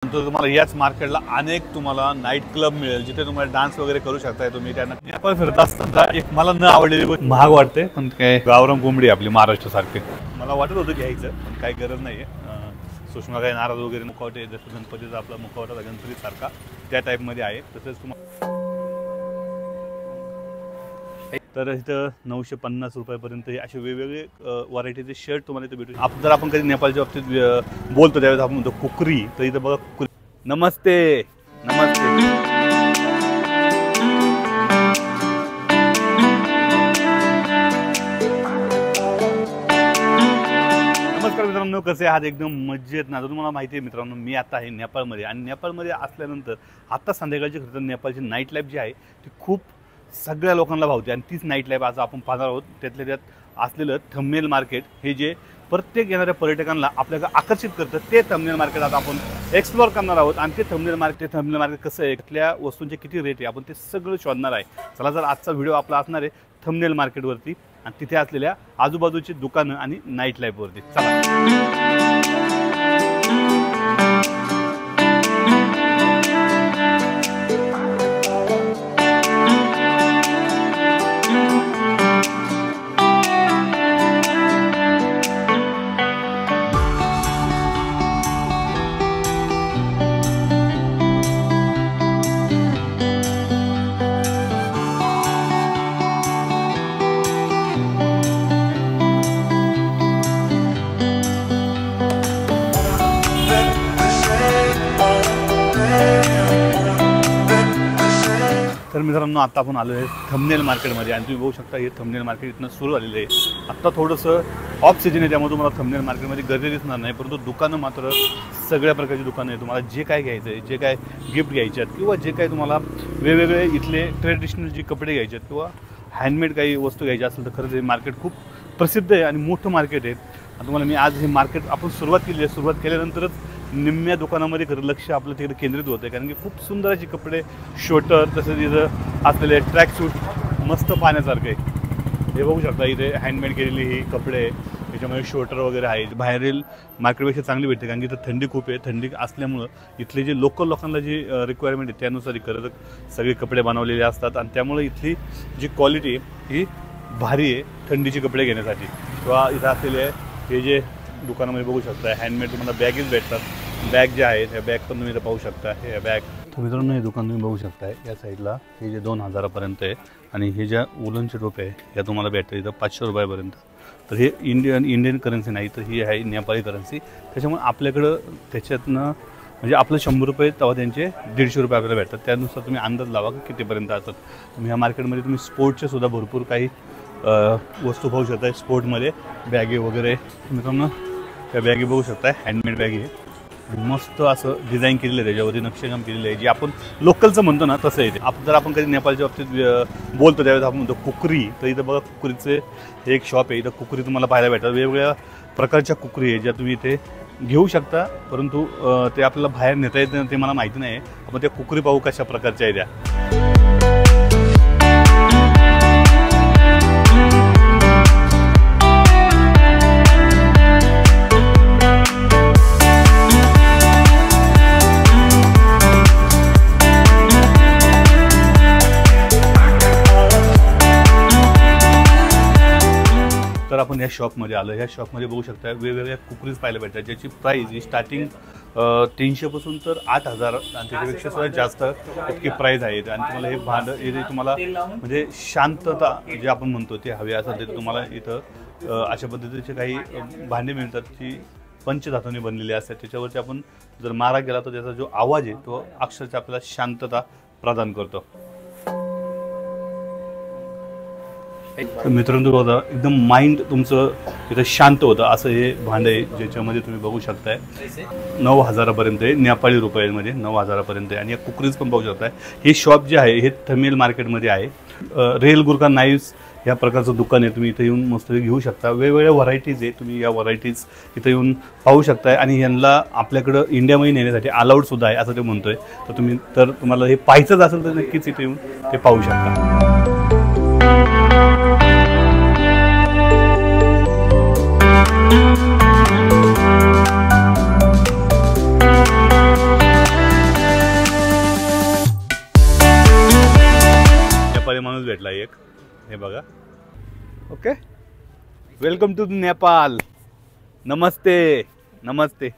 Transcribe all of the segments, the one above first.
तर तुम्हाला याच मार्केटला अनेक तुम्हाला नाईट क्लब मिळेल जिथे तुम्हाला डान्स वगैरे करू शकताय तुम्ही। त्यांना आपण फिरत असताना एक मला न आवडलेली गोष्ट महाग वाटते, पण काय गावरान कोंबडी आपली महाराष्ट्र सारखी मला वाटत होतं घ्यायचं, पण काही गरज नाहीये। सुषमा काही नारळ वगैरे मुखवटे जसं गणपतीचा आपला मुखवटा गणपती सारखा त्या टाइप मध्ये आहे। तसेच तुम्हाला तर इथं 950 रुपयापर्यंत असे वेगवेगळे व्हरायटीचे शर्ट तुम्हाला इथे भेटू। जर आपण कधी नेपाळच्या बाबतीत बोलतो त्यावेळेस आपण म्हणतो कुकरी, तर इथं बघा कुकरी। नमस्ते नमस्ते नमस्कार मित्रांनो, कसे आहात? एकदम मजेत ना? तुम्हाला माहिती आहे मित्रांनो, मी आता आहे नेपाळमध्ये आणि नेपाळमध्ये असल्यानंतर आता संध्याकाळची खरं तर नेपाळची नाईट लाईफ जी आहे ती खूप सगळ्या लोकांना भावते आणि तीच नाईट लाईफ आज आपण पाहणार आहोत। त्यातल्या त्यात असलेलं थंबनेल मार्केट हे जे प्रत्येक येणाऱ्या पर्यटकांना आपल्याला आकर्षित करतं ते थंबनेल मार्केट आज आपण एक्सप्लोअर करणार आहोत। आणि ते थंबनेल मार्केट कसं आहे, कुठल्या वस्तूंचे किती रेट आहे, आपण ते सगळं शोधणार आहे। चला, जर आजचा व्हिडिओ आपला असणार आहे थंबनेल मार्केटवरती आणि तिथे असलेल्या आजूबाजूची दुकानं आणि नाईट लाईफवरती। चला तर मित्रांनो, आता आपण आलो आहे थंबनेल मार्केटमध्ये आणि तुम्ही बघू शकता हे थंबनेल मार्केट इथनं सुरू झालेलं आहे। आत्ता थोडंसं ऑफ सीजन आहे त्यामुळे तुम्हाला थंबनेल मार्केटमध्ये गर्दी दिसणार नाही, परंतु दुकानं मात्र सगळ्या प्रकारची दुकानं आहे। तुम्हाला जे काय घ्यायचं आहे, जे काय गिफ्ट घ्यायचे आहेत किंवा जे काय तुम्हाला वेगवेगळे इथले ट्रेडिशनल जे कपडे घ्यायचे आहेत किंवा हँडमेड काही वस्तू घ्यायची असेल तर खरंच हे मार्केट खूप प्रसिद्ध आहे आणि मोठं मार्केट आहे। आणि तुम्हाला मी आज हे मार्केट आपण सुरुवात केली आहे, सुरुवात केल्यानंतरच निम्म्या दुकानामध्ये खरं लक्ष आपलं तिकडे केंद्रित होतं आहे, कारण की खूप सुंदर असे कपडे, शोटर, तसेच इथं असलेले ट्रॅकसूट मस्त पाहण्यासारखे आहे। हे बघू शकता इथे हँडमेड केलेली ही कपडे, त्याच्यामध्ये शोटर वगैरे आहेत। बाहेरील मार्केटपेक्षा चांगली भेटते कारण की इथं थंडी खूप आहे। थंडी असल्यामुळं इथले जे लोकल लोकांना जी रिक्वायरमेंट आहे त्यानुसार खरं तर सगळे कपडे बनवलेले असतात आणि त्यामुळे इथली जी क्वालिटी आहे ही भारी आहे थंडीचे कपडे घेण्यासाठी। किंवा इथं असलेले हे जे दुकानामध्ये बघू शकता हँडमेड तुम्हाला बॅगेस भेटतात। बॅग जे आहेत ह्या बॅग पण तुम्ही इथं पाहू शकता। हे बॅग तर मित्रांनो हे दुकान तुम्ही बघू शकता या साईडला हे जे 2000पर्यंत आहे आणि हे ज्या उलनचे टोपे आहे या तुम्हाला भेटतात इथं 500 रुपयापर्यंत। तर हे इंडियन करन्सी नाही, तर ही आहे नेपाळी करन्सी। त्याच्यामुळे आपल्याकडं त्याच्यातनं म्हणजे आपलं 100 रुपये तेव्हा त्यांचे 150 रुपये आपल्याला भेटतात। त्यानुसार तुम्ही अंदाज लावा की कितीपर्यंत असतात। तुम्ही ह्या मार्केटमध्ये तुम्ही स्पोर्टचे सुद्धा भरपूर काही वस्तू पाहू शकता। स्पोर्टमध्ये बॅगे वगैरे मित्रांनो त्या बॅगी बघू शकता, हँडमेड बॅगी आहे, मस्त असं डिझाईन केलेलं आहे, त्याच्यावरती नक्षीकाम केलेलं आहे, जे आपण लोकलचं म्हणतो ना तसं आहे। जर आपण कधी नेपाळच्या बाबतीत बोलतो त्यावेळेस आपण म्हणतो कुकरी, तर इथं बघा कुकरीचे एक शॉप आहे। इथं कुकरी तुम्हाला पाहायला भेटतात, वेगवेगळ्या प्रकारच्या कुकरी आहे ज्या तुम्ही इथे घेऊ शकता, परंतु ते आपल्याला बाहेर नेता येत नाही ते मला माहिती नाही। आपण त्या कुकरी पाहू कशा प्रकारच्या आहे त्या। तर आपण या शॉपमध्ये आलो, ह्या शॉपमध्ये बघू शकता वेगवेगळ्या कुकरीज पाहायला भेटतात ज्याची प्राईस ही स्टार्टिंग 300 पासून तर 8000 आणि त्याच्यापेक्षा सुद्धा जास्त इतकी प्राईस आहे। आणि तुम्हाला हे भांडं हे तुम्हाला म्हणजे शांतता जे आपण म्हणतो ते हवे असेल तर तुम्हाला इथं अशा पद्धतीचे काही भांडे मिळतात जी पंचधातूने बनलेली असतात। त्याच्यावरती आपण जर मारा केला तर त्याचा जो आवाज आहे तो अक्षरशः आपल्याला शांतता प्रदान करतो। मित्रांनो बघा एकदम माइंड तुमचं इथं शांत होतं असं हे भांडं आहे, ज्याच्यामध्ये तुम्ही बघू शकताय 9000पर्यंत आहे नेपाळी रुपयांमध्ये, 9000पर्यंत आहे। आणि या कुकरीज पण बघू शकताय। हे शॉप जे आहे हे थंबनेल मार्केटमध्ये आहे। रेल गुरखा नाईव्स या प्रकारचं दुकान आहे, तुम्ही इथं येऊन मस्त घेऊ शकता। वेगवेगळ्या व्हरायटीज आहे, तुम्ही या व्हरायटीज इथं येऊन पाहू शकताय। आणि यांना आपल्याकडं इंडियामध्ये नेण्यासाठी अलाउड सुद्धा आहे असं ते म्हणतोय। तर तुम्हाला हे पाहायचंच असेल तर नक्कीच इथे येऊन ते पाहू शकता। भेटला एक, हे बघा. Okay, welcome to Nepal. नमस्ते नमस्ते.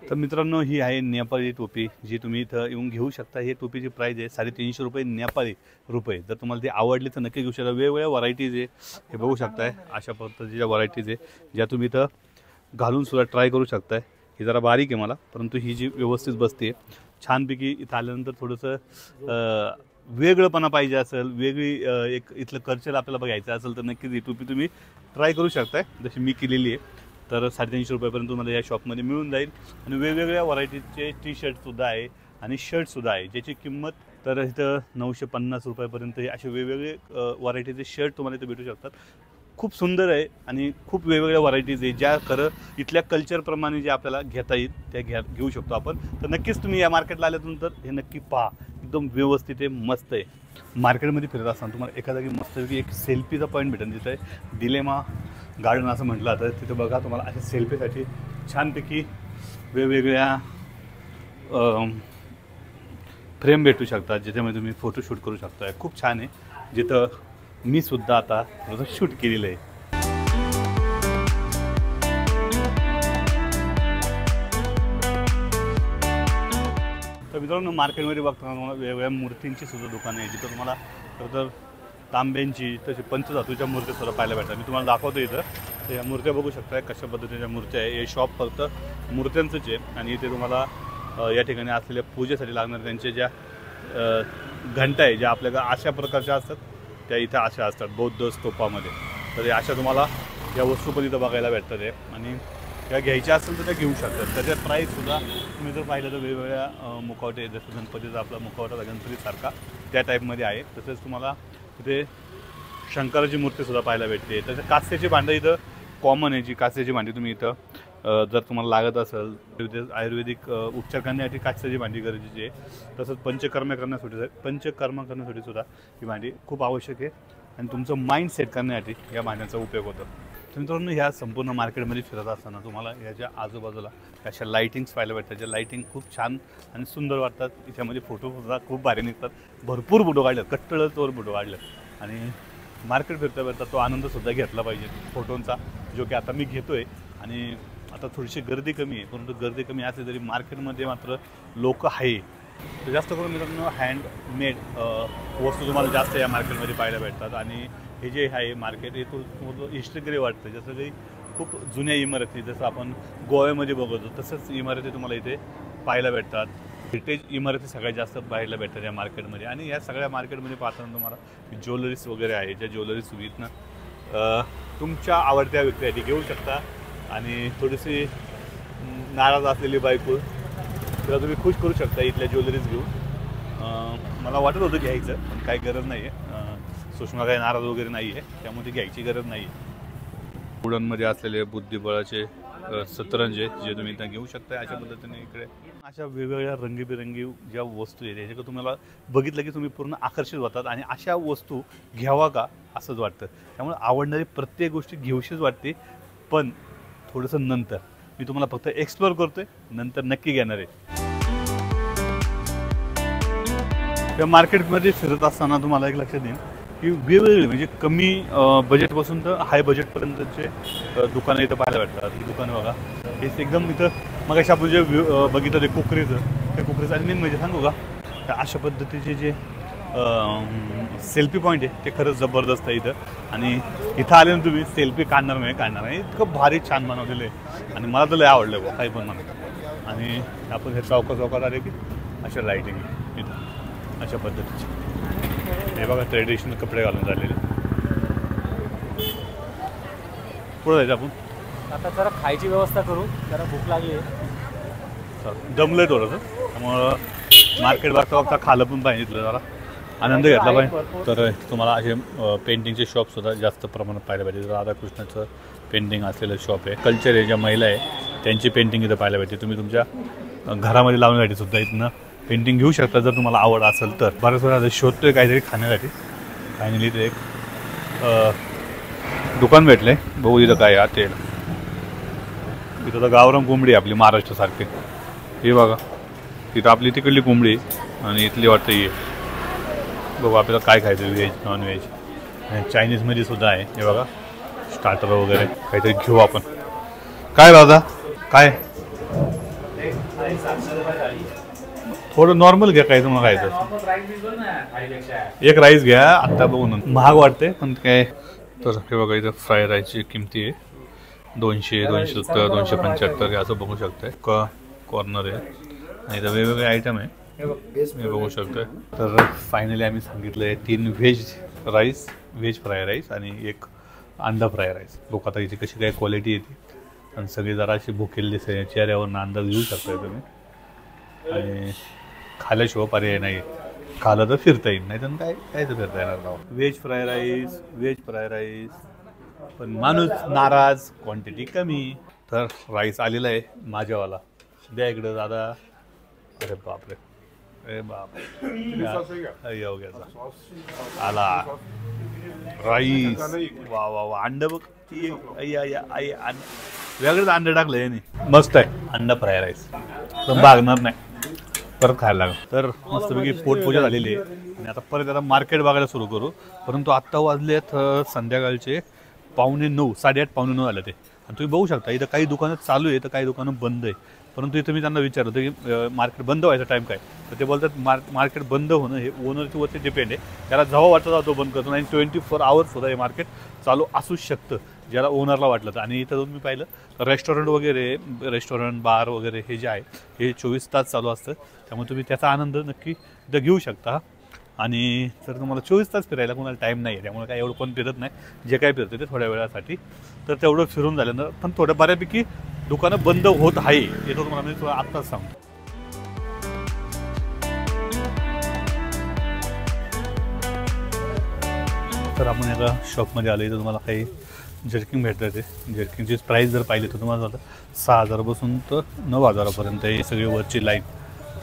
तर मित्रांनो, ही आहे नेपाळी टोपी जी तुम्ही इथं येऊन घेऊ शकता. ही टोपीची प्राईज आहे 350 रुपये नेपाळी रुपये. जर तुम्हाला ती आवडली तर नक्की घेऊ शकता. वेगवेगळ्या व्हरायटीज आहे, हे बघू शकताय. अशा पद्धतीच्या व्हरायटीज आहे ज्या तुम्ही इथं घालून सुद्धा ट्राय करू शकताय. ही जरा बारीक आहे मला, परंतु ही जी व्यवस्थित बसते छानपैकी. इथं आल्यानंतर थोडंसं वेगळंपणा पाहिजे असेल, वेगळी एक इथलं कल्चर आपल्याला बघायचं असेल तर नक्कीच ही टोपी तुम्ही ट्राय करू शकताय, जशी मी केलेली आहे. तर 350 रुपयापर्यंत तुम्हाला या शॉपमध्ये मिळून जाईल. आणि वेगवेगळ्या व्हरायटीचे टी शर्टसुद्धा आहे आणि शर्टसुद्धा आहे, ज्याची किंमत तर इथं 950 रुपयापर्यंत असे वेगवेगळे व्हरायटीचे शर्ट तुम्हाला इथं भेटू शकतात. खूप सुंदर आहे आणि खूप वेगवेगळ्या व्हरायटीज आहे ज्या खरं इथल्या कल्चरप्रमाणे जे आपल्याला घेता येईल त्या घेऊ शकतो आपण. तर नक्कीच तुम्ही या मार्केटला आल्यानंतर हे नक्की पहा, एकदम व्यवस्थित आहे, मस्त आहे. मार्केटमध्ये फिरत असताना तुम्हाला एखादा की मस्तपैकी एक सेल्फीचा पॉईंट भेटेल. तिथं आहे डिलेमा गार्डन असं म्हटलं जातं. तिथं बघा तुम्हाला अशा सेल्फीसाठी छानपैकी वेगवेगळ्या फ्रेम भेटू शकतात, ज्याच्यामध्ये तुम्ही फोटोशूट करू शकता. खूप छान आहे, जिथं मी सुद्धा आता शूट केलेलं आहे. तर मित्रांनो, मार्केटमध्ये बघताना तुम्हाला वेगवेगळ्या मूर्तींची सुद्धा दुकानं आहे, जिथं तुम्हाला तर तांब्यांची तशी पंचधातूच्या मूर्त्या सुद्धा पाहायला भेटतात. मी तुम्हाला दाखवतो इथं. तर या मूर्त्या बघू शकताय कशा पद्धतीच्या मूर्त्या आहे. हे शॉप फक्त मूर्त्यांचंच आहे आणि इथे तुम्हाला या ठिकाणी असलेल्या पूजेसाठी लागणाऱ्या त्यांच्या ज्या घंटा आहे, ज्या आपल्या अशा प्रकारच्या असतात त्या इथं अशा असतात बौद्ध स्तूपामध्ये. तर अशा तुम्हाला या वस्तू पण इथं बघायला भेटतात आहे आणि त्या घ्यायच्या असेल तर त्या घेऊ शकतात. त्याच्या प्राईससुद्धा तुम्ही जर पाहिलं तर वेगवेगळ्या मुखवटे, जसं गणपतीचा आपला मुखवटा गणपतीसारखा त्या टाईपमध्ये आहे. तसेच तुम्हाला इथे शंकराची मूर्तीसुद्धा पाहायला भेटते. तसेच कास्याची भांडं इथं कॉमन आहे. जी कास्याची भांडी तुम्ही इथं जर तुम्हाला लागत असेल आयुर्वेदिक उपचार करण्यासाठी कास्याची भांडी गरजेची आहे. तसंच पंचकर्म करण्यासाठी सुद्धा ही भांडी खूप आवश्यक आहे आणि तुमचं माइंड सेट करण्यासाठी या भांड्यांचा उपयोग होतो. तर मित्रांनो, ह्या संपूर्ण मार्केटमध्ये फिरत असताना तुम्हाला याच्या आजूबाजूला अशा लाईटिंग्स पाहायला भेटतात, ज्या लाईटिंग खूप छान आणि सुंदर वाटतात. याच्यामध्ये फोटोसुद्धा खूप भारी निघतात. भरपूर फोटो काढले, कट्टळतोवर फोटो काढले आणि मार्केट फिरता तो आनंदसुद्धा घेतला पाहिजे फोटोंचा, जो की आता मी घेतो आहे. आणि आता थोडीशी गर्दी कमी आहे, परंतु गर्दी कमी असली तरी मार्केटमध्ये मात्र लोक आहे. तर जास्त करून मित्रांनो हँडमेड वस्तू तुम्हाला जास्त या मार्केटमध्ये पाहायला भेटतात. आणि हे जे आहे मार्केट हे थोडं हिस्ट्रीकडे वाटतं, जसं काही खूप जुन्या इमारती जसं आपण गोव्यामध्ये बघतो तसंच इमारती तुम्हाला इथे पाहायला भेटतात. हेरिटेज इमारती सगळ्यात जास्त पाहायला भेटतात या मार्केटमध्ये. आणि या सगळ्या मार्केटमध्ये पाहताना तुम्हाला ज्वेलरीज वगैरे आहे, ज्या ज्वेलरीज इथनं तुमच्या आवडत्या व्यक्तीसाठी घेऊ शकता. आणि थोडीशी नाराज असलेली बायको तिला तुम्ही खुश करू शकता इथल्या ज्वेलरीज घेऊन. मला वाटत होतं घ्यायचं, पण काही गरज नाही आहे. सुषमा काही नाराज वगैरे नाही आहे, त्यामुळे घ्यायची गरज नाही आहे. वुडनमध्ये असलेले बुद्धिबळाचे सतरंज जे तुम्ही इथं घेऊ शकता. अशा पद्धतीने इकडे अशा वेगवेगळ्या रंगीबेरंगी ज्या वस्तू आहेत त्याच्या तुम्हाला बघितलं की तुम्ही पूर्ण आकर्षित होतात आणि अशा वस्तू घ्यावा का असंच वाटतं. त्यामुळे आवडणारी प्रत्येक गोष्टी घेऊशीच वाटते, पण थोडंसं नंतर. मी तुम्हाला फक्त एक्सप्लोअर करतोय, नंतर नक्की घेणार आहे. या मार्केटमध्ये फिरत असताना तुम्हाला एक लक्षात येईल की वेगवेगळे म्हणजे कमी बजेटपासून तर हाय बजेटपर्यंतचे दुकानं इथं पाहायला भेटतात. ही दुकानं बघा, हे एकदम इथं मग अशा आपण जे बघितलं ते कुकरीचं, त्या कुकरीचं आणि मेन म्हणजे सांगू का, त्या अशा पद्धतीचे जे सेल्फी पॉईंट आहे ते खरंच जबरदस्त आहे इथं. आणि इथं आले ना तुम्ही सेल्फी काढणार नाही, इतकं भारी छान बनवलेलं आहे आणि मला तर लय आवडलं बघ, काही पण म्हणा. आणि आपण हे चौकात आले की अशा लाईटिंग इथं अशा पद्धतीची. हे बघा ट्रेडिशनल कपडे घालून झालेले. पुढे जायचं आपण. आता जरा खायची व्यवस्था करू, जरा भूक लागली आहे. जमलंय थोडंसं, त्यामुळं मार्केट बघता खालं पण पाहिजे, जरा आनंद घेतला पाहिजे. तर तुम्हाला असे पेंटिंगचे शॉपसुद्धा जास्त प्रमाणात पाहायला पाहिजे. राधाकृष्णाचं पेंटिंग असलेलं शॉप आहे. कल्चर आहे, ज्या महिला आहे त्यांची पेंटिंग इथं पाहायला पाहिजे. तुम्ही तुमच्या घरामध्ये लावण्यासाठी सुद्धा इथनं पेंटिंग घेऊ शकता जर तुम्हाला आवड असेल तर. बऱ्याच वेळा शोधतोय काहीतरी खाण्यासाठी. फायनली इथे एक दुकान भेटले, बघू इथं काय आहे. तेल इथं तर गावरान कोंबडी आपली महाराष्ट्रासारखी. हे बघा, इथं आपली तिकडली कोंबडी आणि इथली वाटतं ही बघू आपल्याला काय खायचं, व्हेज नॉन व्हेज. आणि चायनीजमध्ये सुद्धा आहे हे बघा, स्टार्टर वगैरे काहीतरी घेऊ आपण. काय दादा काय थोडं नॉर्मल घ्या, काय तुम्हाला खायचं एक राईस घ्या. आत्ता बघून महाग वाटते पण काय. तर हे बघा इथं फ्राय राईसची किमती आहे 200, 270, 275 असं बघू शकताय. कॉर्नर आहे आणि इथं वेगवेगळे आयटम आहे हे बघू शकतोय. तर फायनली आम्ही सांगितलं आहे 3 veg rice, veg fry rice आणि एक अंडा फ्राय राईस. बघू आता याची कशी काय क्वालिटी येते. आणि सगळी जरा अशी भुकेली दिसते, चेहऱ्यावरनं अंदाज घेऊ शकताय तुम्ही. आणि खाल्याशिवाय पर्याय नाही, खालं तर फिरता येईल, नाही तर काय तर फिरता येणार ना. Veg fry rice, veg fry rice, पण माणूस नाराज, क्वांटिटी कमी. तर राईस आलेला आहे माझ्यावाला, द्या इकडं दादा. अरे बापरे, अरे बाप, योग्याचा आला राईस. वा वा वा, अंड बघ, वेगळंच अंडे टाकलं याने, मस्त आहे. अंडा फ्राय राईस पण भागणार नाही, परत खायला लागलं. तर मस्तपैकी पोटपूजा झालेली आहे आणि आता परत आता मार्केट बघायला सुरू करू. परंतु आत्ता वाजले आहेत संध्याकाळचे 8:45, 8:30 8:45 झाले ते. आणि तुम्ही बघू शकता इथं काही दुकानं चालू आहे तर काही दुकानं बंद आहे. परंतु इथं मी त्यांना विचारलं की मार्केट बंद व्हायचा टाईम काय, तर ते बोलतात मार्केट बंद होणं हे ओनरवरती डिपेंड आहे. त्याला जेव्हा वाटतं तेव्हा तो बंद करतो आणि 24 आवर्स सुद्धा हे मार्केट चालू असूच शकतं ज्याला ओनरला वाटलं तर. आणि इथं तुम्ही पाहिलं रेस्टॉरंट वगैरे, रेस्टॉरंट बार वगैरे हे जे आहे हे 24 तास चालू असतं. त्यामुळे तुम्ही त्याचा आनंद नक्की इथं घेऊ शकता. आणि जर तुम्हाला 24 तास फिरायला कोणाला टाईम नाही आहे, त्यामुळे काय एवढं कोण फिरत नाही. जे काय फिरतं ते थोड्या वेळासाठी, तर तेवढं फिरून झाल्यानं पण थोडं बऱ्यापैकी दुकानं बंद होत आहे. हे तुम्हाला मी थोडं आत्ताच सांगतो. तर आपण एका शॉपमध्ये आलो, इथं तुम्हाला काही जर्किंग भेटतं. ते जर्किंगची प्राईस जर पाहिली तर तुम्हाला झालं 6,000पासून तर 9,000पर्यंत ही सगळी वरची लाईन.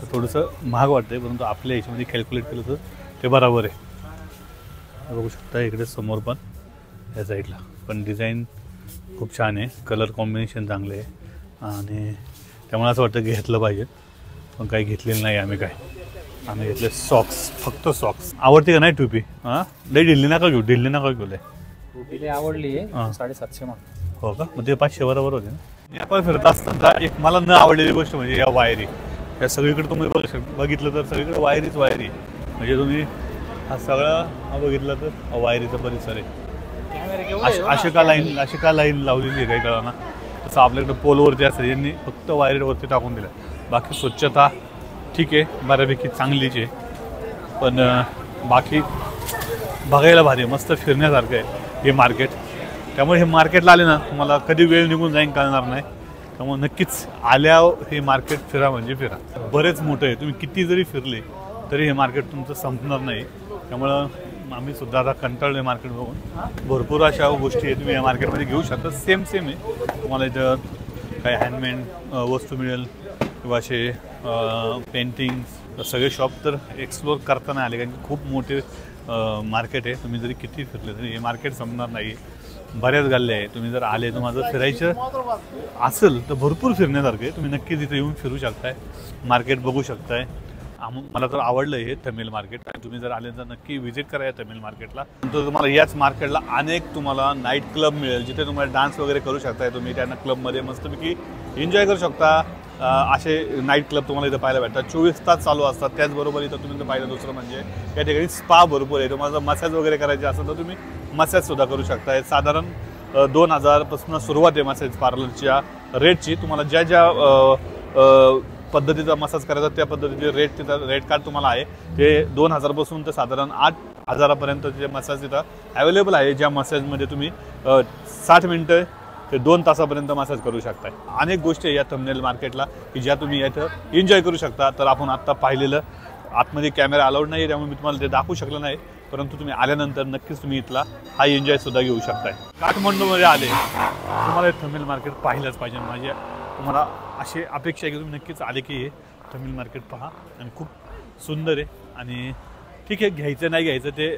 तर थोडंसं महाग वाटतं आहे, परंतु आपल्या ह्याच्यामध्ये कॅल्क्युलेट केलं तर ते बरोबर आहे. बघू शकता इकडे समोर पण या साईडला पण डिझाईन खूप छान आहे, कलर कॉम्बिनेशन चांगले आहे आणि त्यामुळे असं वाटतं घेतलं पाहिजे. पण काही घेतलेलं नाही आम्ही. आम्ही घेतले सॉक्स, फक्त सॉक्स. आवडते का नाही टोपी? हां, लई ढिल्ली नका घेऊ, ढिल्ली नका घेऊ. टोपी आवडली आहे 750 मग. हो का, मग ते 500 बरोबर होते ना. आपण फिरत असताना एक मला न आवडलेली गोष्ट म्हणजे या वायरी. या सगळीकडे तुम्ही बघितलं तर सगळीकडे वायरीच वायरी. म्हणजे तुम्ही हा सगळा बघितलं तर वायरीचा परिसर आहे. अशी का लाईन लावलेली आहे काही कळाना. तसं आपल्याकडे पोलवरती असतं, यांनी फक्त वायरीवरती टाकून दिलं. बाकी स्वच्छता ठीक आहे, बऱ्यापैकी चांगलीच आहे, पण बाकी बघायला भारी मस्त फिरण्यासारखं आहे हे मार्केट. त्यामुळे हे मार्केटला आले ना तुम्हाला कधी वेळ निघून जाईन कळणार नाही. त्यामुळे नक्कीच आल्यावर हे मार्केट फिरा म्हणजे फिरा. बरेच मोठं आहे, तुम्ही किती जरी फिरले तरी हे मार्केट तुमचं संपणार नाही. त्यामुळं आम्ही सुद्धा आता कंटाळले मार्केट बघून. भरपूर अशा गोष्टी आहे तुम्ही या मार्केटमध्ये घेऊ शकता. सेम आहे. तुम्हाला इथं काही हँडमेड वस्तू मिळेल किंवा असे पेंटिंग्स सगळे शॉप तर एक्सप्लोअर करता नाही आले, कारण की खूप मोठे मार्केट आहे. तुम्ही जरी किती फिरले तरी हे मार्केट संपणार नाही. बऱ्याच गल्ल्या आहे. तुम्ही जर आले तुम्हाला जर फिरायचं असेल तर भरपूर फिरण्यासारखं आहे. तुम्ही नक्कीच इथे येऊन फिरू शकताय, मार्केट बघू शकताय. मला तर आवडलं हे तमिळ मार्केट. आणि तुम्ही जर आले तर नक्की व्हिजिट करा या तमिळ मार्केटला. तर तुम्हाला याच मार्केटला अनेक तुम्हाला नाईट क्लब मिळेल, जिथे तुम्हाला डान्स वगैरे करू शकताय. तुम्ही त्यांना क्लबमध्ये मस्तपैकी एन्जॉय करू शकता. असे नाईट क्लब तुम्हाला इथं पाहायला भेटतात, 24 तास चालू असतात. त्याचबरोबर इथं तुम्ही पाहिलं दुसरं म्हणजे या ठिकाणी स्पा भरपूर आहे. तुम्हाला जर मसाज वगैरे करायचे असेल तर तुम्ही मसाजसुद्धा करू शकताय. साधारण 2,000पासून सुरुवात आहे मसाज पार्लरच्या रेटची. तुम्हाला ज्या ज्या पद्धतीचा मसाज करायचा त्या पद्धतीचे रेट कार्ड तुम्हाला आहे. ते 2,000पासून तर साधारण 8,000पर्यंत जे मसाज तिथं अवेलेबल आहे, ज्या मसाजमध्ये तुम्ही 60 मिनटं ते 2 तासापर्यंत मसाज करू शकताय. अनेक गोष्टी आहे या थंबनेल मार्केटला की ज्या तुम्ही इथं एन्जॉय करू शकता. तर आपण आत्ता पाहिलेलं आतमध्ये कॅमेरा अलाउड नाही, त्यामुळे मी तुम्हाला ते दाखवू शकलो नाही. परंतु तुम्ही आल्यानंतर नक्कीच तुम्ही इथला हा एन्जॉयसुद्धा घेऊ शकताय. काठमांडूमध्ये आले तुम्हाला हे थंबनेल मार्केट पाहिलंच पाहिजे. माझ्या तुम्हाला अशी अपेक्षा आहे की तुम्ही नक्कीच आले की हे तमिळ मार्केट पहा. आणि खूप सुंदर आहे. आणि ठीक आहे, घ्यायचं नाही घ्यायचं ते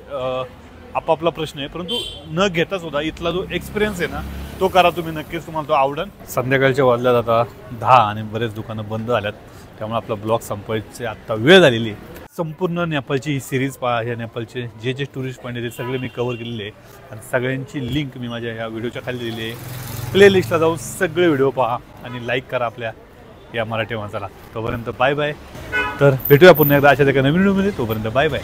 आपापला प्रश्न आहे, परंतु न घेता सुद्धा इथला जो एक्सपिरियन्स आहे ना तो करा तुम्ही, नक्कीच तुम्हाला तो आवडेल. संध्याकाळच्या वाजल्यात आता 10 आणि बरेच दुकानं बंद झाल्यात. त्यामुळे आपला ब्लॉग संपवायचे आत्ता वेळ झालेली आहे. संपूर्ण नेपाळची ही सिरीज पहा. या नेपाळचे जे जे टुरिस्ट पॉईंट आहेत ते सगळे मी कव्हर केलेले आहे आणि सगळ्यांची लिंक मी माझ्या या व्हिडिओच्या खाली दिलेली आहे. प्लेलिस्टला जाऊन सगळे व्हिडिओ पहा आणि लाईक करा आपल्या या मराठी माणसाला. तोपर्यंत बाय बाय. तर भेटूया पुन्हा एकदा अशा एका नवीन व्हिडिओमध्ये. तोपर्यंत बाय बाय.